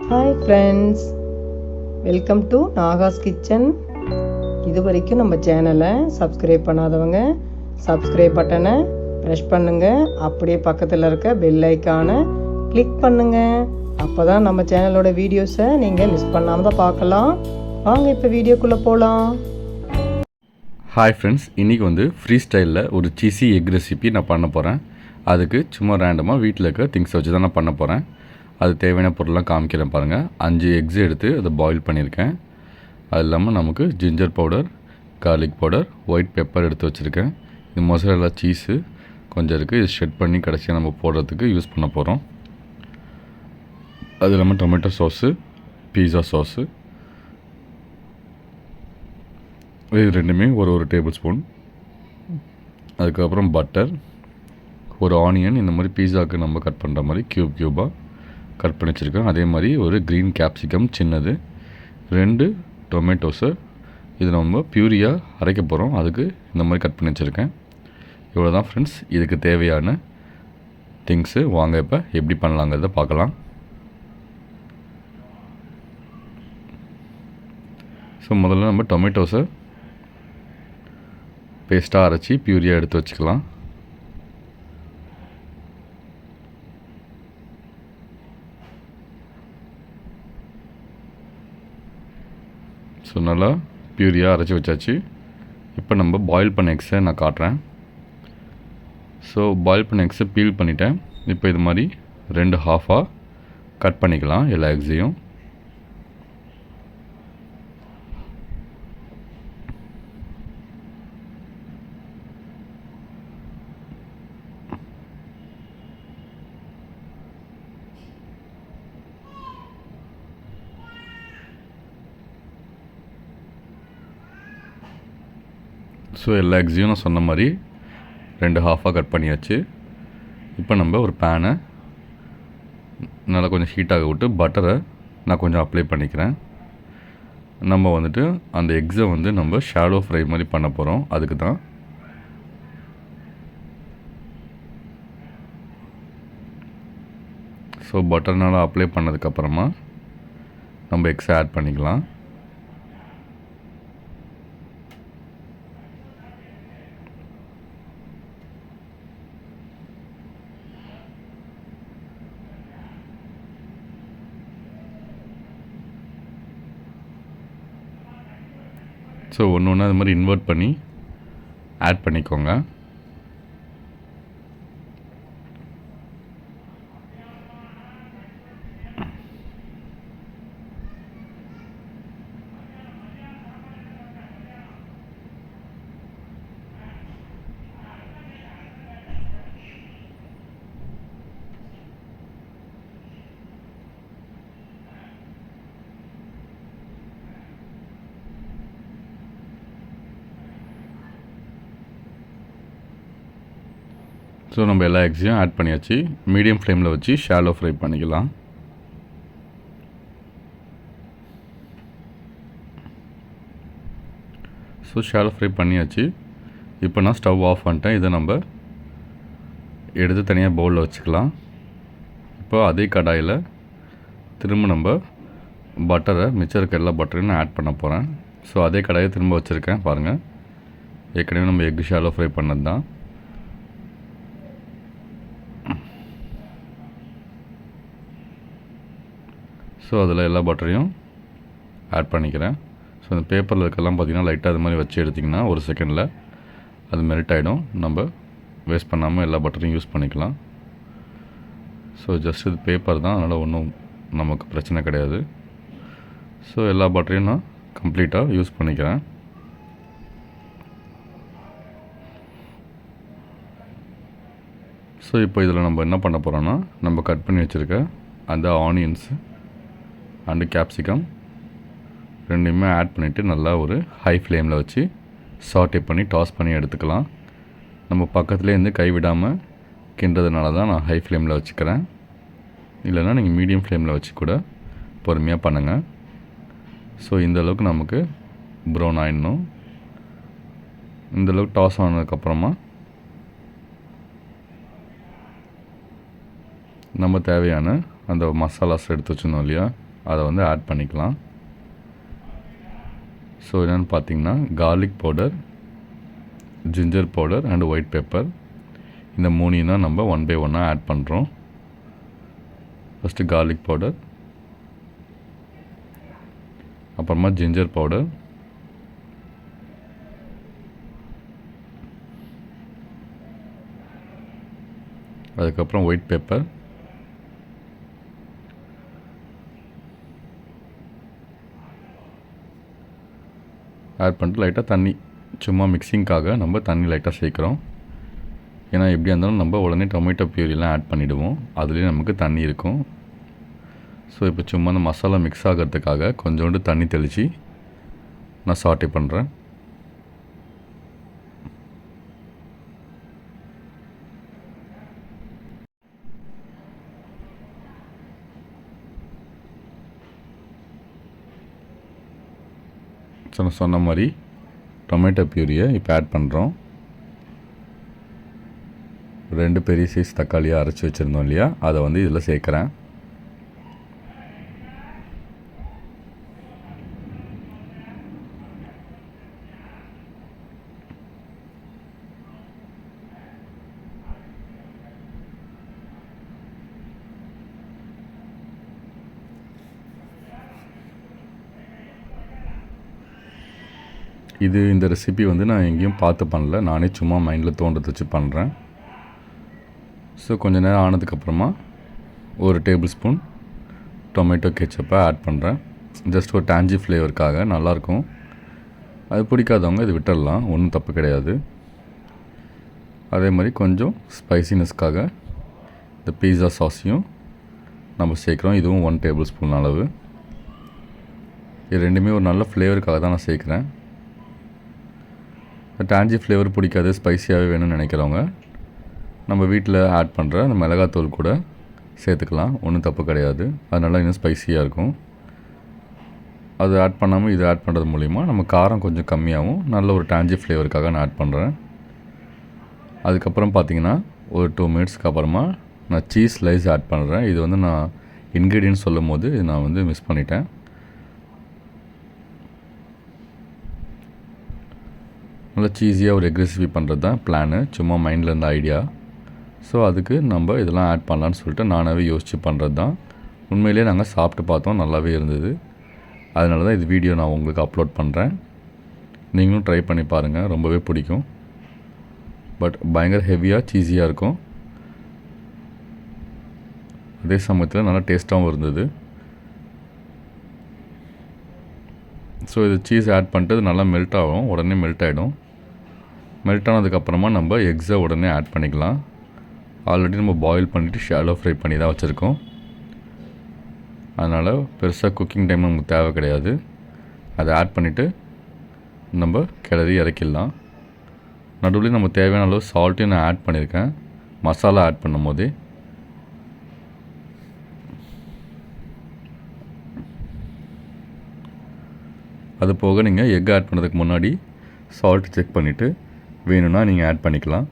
Hi friends, welcome to Nahash kitchen. இது வரைக்கும் நம்ம சேனலை சப்ஸ்கிரைப் பண்ணாதவங்க சப்ஸ்கிரைப் பட்டனை ப்ரெஸ் பண்ணுங்கள். அப்படியே பக்கத்தில் இருக்க பெல் ஐக்கானை கிளிக் பண்ணுங்கள். அப்போ தான் நம்ம சேனலோட வீடியோஸை நீங்கள் மிஸ் பண்ணாமல் தான் பார்க்கலாம். வாங்க இப்போ வீடியோக்குள்ளே போகலாம். ஹாய் ஃப்ரெண்ட்ஸ், இன்றைக்கி ஃப்ரீ ஸ்டைலில் ஒரு சீஸி எக் ரெசிபி நான் பண்ண போகிறேன். அதுக்கு சும்மா ரேண்டமாக வீட்டில் இருக்க திங்ஸ் வச்சு தான் நான் பண்ண போகிறேன். அது தேவையான பொருள்லாம் காமிக்கிறேன் பாருங்கள். 5 எக்ஸு எடுத்து அதை பாயில் பண்ணியிருக்கேன். அது இல்லாமல் நமக்கு ginger powder, garlic powder, white pepper எடுத்து வச்சுருக்கேன். இது மொசரல்லா சீஸு கொஞ்சம் இருக்குது. இது ஷெட் பண்ணி கடைசியாக நம்ம போடுறதுக்கு யூஸ் பண்ண போகிறோம். அது இல்லாமல் டொமேட்டோ சாஸு, பீஸா சாஸு, இது ரெண்டுமே ஒரு டேபிள் ஸ்பூன். அதுக்கப்புறம் பட்டர், ஒரு ஆனியன், இந்த மாதிரி பீஸாவுக்கு நம்ம கட் பண்ணுற மாதிரி க்யூபாக கட் பண்ணி வச்சுருக்கேன். அதே மாதிரி ஒரு க்ரீன் கேப்சிகம் சின்னது, 2 டொமேட்டோஸு, இது நம்ம பியூரியாக அரைக்க போகிறோம். அதுக்கு இந்த மாதிரி கட் பண்ணி வச்சுருக்கேன். இவ்வளோ தான் ஃப்ரெண்ட்ஸ், இதுக்கு தேவையான திங்ஸு. வாங்க இப்போ எப்படி பண்ணலாங்கிறத பார்க்கலாம். ஸோ முதல்ல நம்ம டொமேட்டோஸை பேஸ்ட்டாக அரைச்சி பியூரியாக எடுத்து வச்சுக்கலாம். ஸோ நல்லா பியூரியாக அரைச்சி வச்சாச்சு. இப்போ நம்ம பாயில் பண்ண எக்ஸை நான் காட்டுறேன். ஸோ பாயில் பண்ண எக்ஸை பீல் பண்ணிட்டேன். இப்போ இது மாதிரி 2 ஹாஃபாக கட் பண்ணிக்கலாம் எல்லா எக்ஸையும். ஸோ எல்லா எக்ஸையும் நான் சொன்ன மாதிரி 2 ஹாஃபாக கட் பண்ணியாச்சு. இப்போ நம்ம ஒரு பேனை நல்லா கொஞ்சம் ஹீட்டாக விட்டு பட்டரை நான் கொஞ்சம் அப்ளை பண்ணிக்கிறேன். நம்ம அந்த எக்ஸை நம்ம ஷாலோ ஃப்ரை மாதிரி பண்ண போகிறோம். அதுக்கு தான் ஸோ பட்டர் நல்லா அப்ளை பண்ணதுக்கப்புறமா நம்ம எக்ஸை ஆட் பண்ணிக்கலாம். ஸோ ஒன்று ஒன்று அது மாதிரி இன்வெர்ட் பண்ணி ஆட் பண்ணிக்கோங்க. ஸோ நம்ம எல்லா எக்ஸையும் ஆட் பண்ணியாச்சு. மீடியம் ஃப்ளேமில் வச்சு ஷாலோ ஃப்ரை பண்ணிக்கலாம். ஸோ ஷாலோ ஃப்ரை பண்ணியாச்சு. இப்போ நான் ஸ்டவ் ஆஃப் பண்ணிட்டேன். இதை நம்ம எடுத்து தனியாக பவுலில் வச்சுக்கலாம். இப்போ அதே கடாயில் திரும்ப நம்ம பட்டரை, மிச்சம் இருக்க எல்லா பட்டரையும் நான் ஆட் பண்ண போகிறேன். ஸோ அதே கடாயை திரும்ப வச்சுருக்கேன் பாருங்கள். ஏற்கனவே நம்ம எக் ஷாலோ ஃப்ரை பண்ணது தான். ஸோ அதில் எல்லா பட்டரையும் ஆட் பண்ணிக்கிறேன். ஸோ அந்த பேப்பரில் இருக்கலாம் பார்த்திங்கன்னா லைட்டாக அது மாதிரி வச்சு எடுத்திங்கன்னா 1 செகண்டில் அது மெல்ட் ஆகிடும். நம்ம வேஸ்ட் பண்ணாமல் எல்லா பட்டரையும் யூஸ் பண்ணிக்கலாம். ஸோ ஜஸ்ட் இது பேப்பர் தான், அதனால் ஒன்றும் நமக்கு பிரச்சனை கிடையாது. ஸோ எல்லா பட்டரையும் நான் கம்ப்ளீட்டாக யூஸ் பண்ணிக்கிறேன். ஸோ இப்போ இதில் நம்ம என்ன பண்ண போகிறோன்னா, நம்ம கட் பண்ணி வச்சுருக்க அந்த ஆனியன்ஸு அண்டு கேப்சிகம் ரெண்டையுமே ஆட் பண்ணிவிட்டு நல்லா ஒரு ஹை ஃப்ளேமில் வச்சு சாட்டே பண்ணி டாஸ் பண்ணி எடுத்துக்கலாம். நம்ம பக்கத்துலேருந்து கைவிடாமல் கிண்டுறதுனால தான் நான் ஹை ஃப்ளேமில் வச்சுக்கிறேன். இல்லைனா நீங்கள் மீடியம் ஃப்ளேமில் வச்சு கூட பொறுமையாக பண்ணுங்கள். ஸோ இந்தளவுக்கு நமக்கு ப்ரௌன் ஆகிடணும். இந்தளவுக்கு டாஸ் ஆனதுக்கப்புறமா நம்ம தேவையான அந்த மசாலாஸ் எடுத்து வச்சுருந்தோம் இல்லையா, அதை வந்து ஆட் பண்ணிக்கலாம். ஸோ என்னென்னு பார்த்தீங்கன்னா garlic powder, ginger powder and white pepper, இந்த மூணையும் தான் நம்ம 1 by 1 ஆட் பண்ணுறோம். ஃபஸ்ட்டு கார்லிக் பவுடர், அப்புறமா ஜிஞ்சர் பவுடர், அதுக்கப்புறம் ஒயிட் பெப்பர், ஆட் பண்ணிட்டு லைட்டாக தண்ணி, சும்மா மிக்சிங்காக நம்ம தண்ணி லைட்டாக சேர்க்குறோம். ஏன்னா எப்படியா இருந்தாலும் நம்ம உடனே டொமேட்டோ பியூரிலாம் ஆட் பண்ணிவிடுவோம், அதுலேயே நமக்கு தண்ணி இருக்கும். ஸோ இப்போ சும்மா அந்த மசாலா மிக்ஸ் ஆகிறதுக்காக கொஞ்சோண்டு தண்ணி தெளித்து நான் சாட்டே பண்ணுறேன். ஸோ நான் சொன்ன மாதிரி டொமேட்டோ பியூரியை இப்போ ஆட் பண்ணுறோம். 2 பெரிய சைஸ் தக்காளியாக அரைச்சி வச்சுருந்தோம் இல்லையா, அதை வந்து இதில் சேர்க்குறேன். இந்த ரெசிபி வந்து நான் எங்கேயும் பார்த்து பண்ணல, நானே சும்மா மைண்டில் தோன்றதை வச்சு பண்ணுறேன். ஸோ கொஞ்ச நேரம் ஆனதுக்கப்புறமா 1 டேபிள் ஸ்பூன் டொமேட்டோ கெச்சப்பை ஆட் பண்ணுறேன். ஜஸ்ட் ஒரு டேஞ்சி ஃப்ளேவருக்காக நல்லாயிருக்கும். அது பிடிக்காதவங்க இது விட்டுடலாம், ஒன்றும் தப்பு கிடையாது. அதே மாதிரி கொஞ்சம் ஸ்பைசினஸ்க்காக இந்த பீஸா சாஸையும் நம்ம சேர்க்குறோம். இதுவும் 1 டேபிள் ஸ்பூன் அளவு. இது ரெண்டுமே ஒரு நல்ல ஃப்ளேவருக்காக தான் நான் சேர்க்குறேன். டேஞ்சி ஃப்ளேவர் பிடிக்காது, ஸ்பைசியாகவே வேணும்னு நினைக்கிறவங்க நம்ம வீட்டில் ஆட் பண்ணுற அந்த மிளகாத்தூள் கூட சேர்த்துக்கலாம், ஒன்றும் தப்பு கிடையாது. அதனால இன்னும் ஸ்பைசியாக இருக்கும். அது ஆட் பண்ணாமல் இது ஆட் பண்ணுறது மூலிமா நம்ம காரம் கொஞ்சம் கம்மியாகவும் நல்ல ஒரு டேஞ்சி ஃப்ளேவருக்காக நான் ஆட் பண்ணுறேன். அதுக்கப்புறம் பார்த்திங்கன்னா ஒரு 2 மினிட்ஸ்க்கு அப்புறமா நான் சீஸ் ஸ்லைஸ் ஆட் பண்ணுறேன். இது வந்து நான் இன்க்ரீடியன்ட் சொல்லும் போது நான் வந்து மிஸ் பண்ணிட்டேன். நல்லா சீஸியாக ஒரு எக் ரெசிபி பண்ணுறது தான் பிளானு, சும்மா மைண்டில் இருந்த ஐடியா. ஸோ அதுக்கு நம்ம இதெல்லாம் ஆட் பண்ணலான்னு சொல்லிட்டு நானாகவே யோசித்து பண்ணுறது தான். உண்மையிலே நாங்கள் சாப்பிட்டு பார்த்தோம், நல்லாவே இருந்தது. அதனால தான் இது வீடியோ நான் உங்களுக்கு அப்லோட் பண்ணுறேன். நீங்களும் ட்ரை பண்ணி பாருங்கள், ரொம்பவே பிடிக்கும். பட் பயங்கர ஹெவியாக சீஸியாக இருக்கும், அதே சமயத்தில் நல்லா டேஸ்ட்டாகவும் இருந்தது. ஸோ இது சீஸ் ஆட் பண்ணிட்டு நல்லா மெல்ட் ஆகும், உடனே மெல்ட் ஆகிடும். மெல்ட் ஆனதுக்கப்புறமா நம்ம எக்ஸை உடனே ஆட் பண்ணிக்கலாம். ஆல்ரெடி நம்ம பாயில் பண்ணிவிட்டு ஷாலோ ஃப்ரை பண்ணி தான் வச்சுருக்கோம். அதனால் பெருசாக குக்கிங் டைம் நமக்கு தேவை கிடையாது. அதை ஆட் பண்ணிவிட்டு நம்ம கிளறி இறக்கிடலாம். நடுவில் நம்ம தேவையான அளவு சால்ட்டையும் நான் ஆட் பண்ணியிருக்கேன் மசாலா ஆட் பண்ணும் போதே. அது போக நீங்கள் எக் ஆட் பண்ணுறதுக்கு முன்னாடி சால்ட் செக் பண்ணிவிட்டு வேணும்னா நீங்கள் ஆட் பண்ணிக்கலாம்.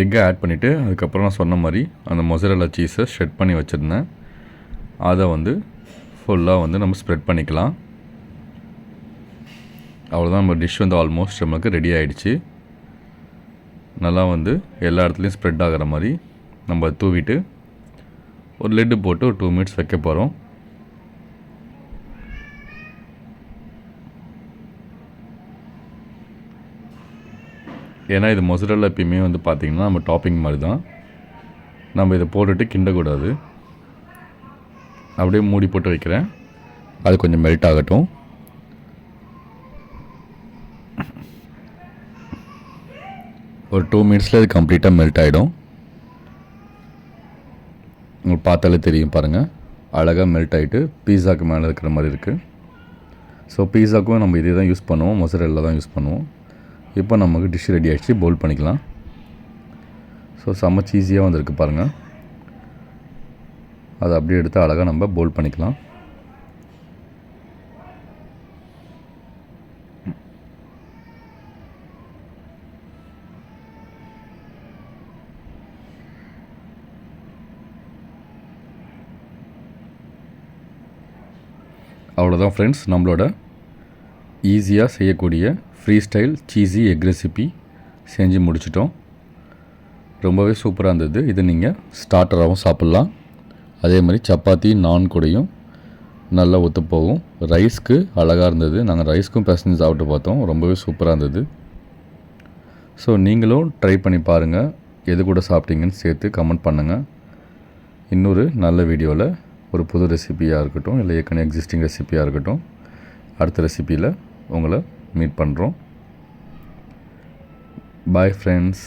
எக்கை ஆட் பண்ணிவிட்டு அதுக்கப்புறம் நான் சொன்ன மாதிரி அந்த மொசரல்லா சீஸை ஷெட் பண்ணி வச்சுருந்தேன், அதை வந்து ஃபுல்லாக வந்து நம்ம ஸ்ப்ரெட் பண்ணிக்கலாம். அவ்வளோதான், நம்ம டிஷ் வந்து ஆல்மோஸ்ட் நமக்கு ரெடி ஆகிடுச்சு. நல்லா வந்து எல்லா இடத்துலையும் ஸ்ப்ரெட் ஆகிற மாதிரி நம்ம தூவிட்டு ஒரு லிட்டு போட்டு ஒரு 2 மினிட்ஸ் வைக்க போகிறோம். ஏன்னா இது மொசரல்லா எப்பயுமே வந்து பார்த்திங்கன்னா நம்ம டாப்பிங் மாதிரி தான், நம்ம இதை போட்டுட்டு கிண்டக்கூடாது. அப்படியே மூடி போட்டு வைக்கிறேன், அது கொஞ்சம் மெல்ட் ஆகட்டும். ஒரு 2 மினிட்ஸில் இது கம்ப்ளீட்டாக மெல்ட் ஆகிடும். உங்களுக்கு பார்த்தாலே தெரியும் பாருங்கள், அழகாக மெல்ட் ஆகிட்டு பீஸாவுக்கு மேலே இருக்கிற மாதிரி இருக்குது. ஸோ பீஸாவுக்கும் நம்ம இதே தான் யூஸ் பண்ணுவோம், மொசரல்லா தான் யூஸ் பண்ணுவோம். இப்போ நமக்கு டிஷ் ரெடி ஆகிடுச்சு, பவுல் பண்ணிக்கலாம். ஸோ செம்ம சீஸியாக வந்திருக்கு பாருங்கள். அதை அப்படியே எடுத்து அழகாக நம்ம பவுல் பண்ணிக்கலாம். அவ்வளோதான் ஃப்ரெண்ட்ஸ், நம்மளோட ஈஸியாக செய்யக்கூடிய free style cheesy egg recipe செஞ்சு முடிச்சிட்டோம். ரொம்பவே சூப்பராக இருந்தது. இது நீங்கள் ஸ்டார்டராகவும் சாப்பிட்லாம், அதே மாதிரி சப்பாத்தி நான் கூடயும் நல்லா ஒத்து போகும். ரைஸ்க்கு அழகாக இருந்தது. நாங்கள் ரைஸ்க்கும் பிசைஞ்சு சாப்பிட்டு பார்த்தோம், ரொம்பவே சூப்பராக இருந்தது. ஸோ நீங்களும் ட்ரை பண்ணி பாருங்கள். எது கூட சாப்பிட்டீங்கன்னு சேர்த்து கமெண்ட் பண்ணுங்கள். இன்னொரு நல்ல வீடியோவில் ஒரு புது ரெசிபியாக இருக்கட்டும், இல்லை ஏற்கனவே எக்ஸிஸ்டிங் ரெசிபியாக இருக்கட்டும், அடுத்த ரெசிபியில் உங்களை மீட் பண்ணுறோம். Bye friends.